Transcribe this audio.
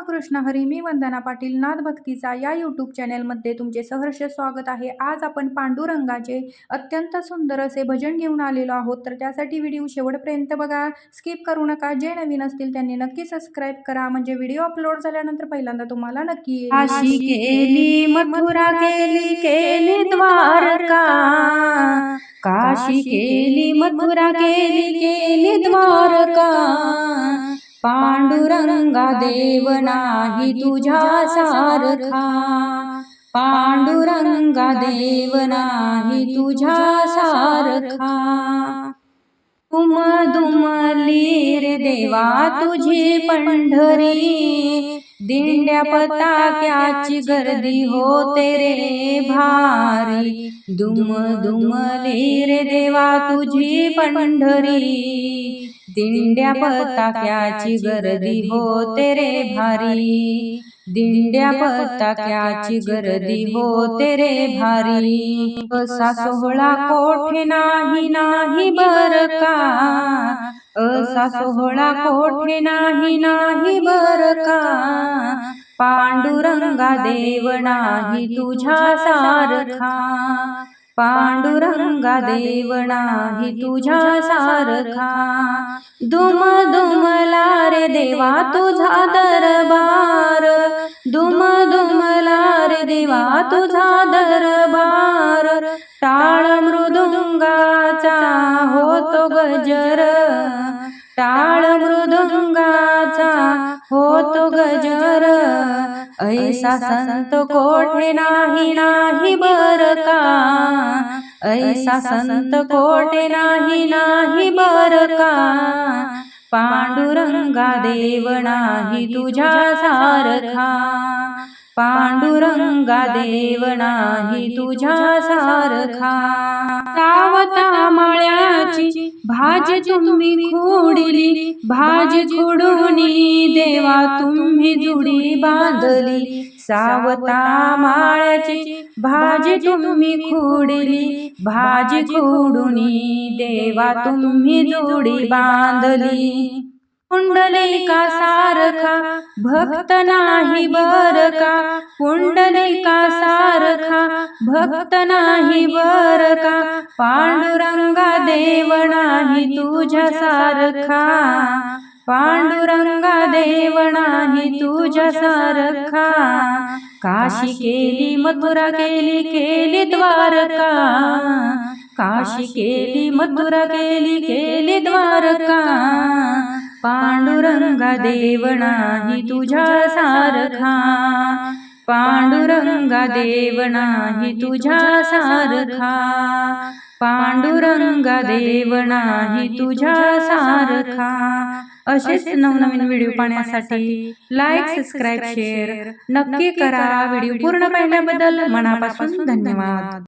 रामकृष्ण हरी. मी वंदना पाटील, नाद भक्तीचा या यूट्यूब चॅनेलमध्ये तुमचे सहर्ष स्वागत आहे. आज आपण पांडुरंगाचे अत्यंत सुंदर असे भजन घेऊन आलेलो आहोत, तर त्यासाठी व्हिडिओ शेवटपर्यंत बघा, स्किप करू नका. जे नवीन असतील त्यांनी नक्की सबस्क्राईब करा, म्हणजे व्हिडिओ अपलोड झाल्यानंतर पहिल्यांदा तुम्हाला नक्की येईल. काशी केली, मथुरा केली, केली द्वारका. काशी केली, मथुरा केली, केली द्वारका. पांडुरंगा देव नाही तुझ्या सारखा. पांडुरंगा देव नाही तुझ्या सारखा. दुम दुमली रे देवा तुझी पंढरी. दिंड्या पताक्याची गर्दी होते रे भारी. दुम दुमली रे देवा तुझी पंढरी. दिंड्या पताक्याची गर्दी होते रे भारी. दिंड्या पताक्याची गर्दी होते रे भारी. असा सोहळा कोठे नाही नाही बर का. असा सोहळा कोठे नाही नाही बर का. पांडुरंगा देव नाही तुझ्या सारखा. पांडुरंगा देव नाही तुझ्या सारखा. दुम दुमला रे देवा तुझा दरबार. दुम दुमला रे देवा तुझा दरबार. टाळ मृदुंगाचा होतो गजर. टाळ मृदुंगाचा होतो गजर. ऐसा संत कोठे नाही नाही बर का. ऐसा संत कोठे नाही नाही बर का. पांडुरंगा देव नाही तुझ्या सारखा. पांडुरंगा देव नाही तुझ्या सारखा. सावता माळ्याची भाजी तुम्ही खुडली. भाजी खुडूनी देवा तुम्ही जुडी बांधली. सावता माळ्याची भाजी तुम्ही खुडली. भाजी खुडूनी देवा तुम्ही जुडी बांधली. पुंडलिका सारखा भक्त नाही बर का. पुंडलिका सारखा भक्त नाही बर का. पांडुरंगा देव नाही तुझ्या सारखा. पांडुरंगा देव नाही तुझ्या सारखा. काशी केली, मथुरा केली, केली द्वारका. काशी केली, मथुरा केली, केली द्वारका. पांडुरंगा देव नाही तुझ्या सारखा. पांडुरंगा देव नाही तुझ्या सारखा. पांडुरंगा देव नाही तुझ्या सारखा. असेच नवनवीन व्हिडिओ पाहण्यासाठी लाईक, सबस्क्राईब, शेअर नक्की करा. व्हिडिओ पूर्ण पाहिल्याबद्दल मनापासून धन्यवाद.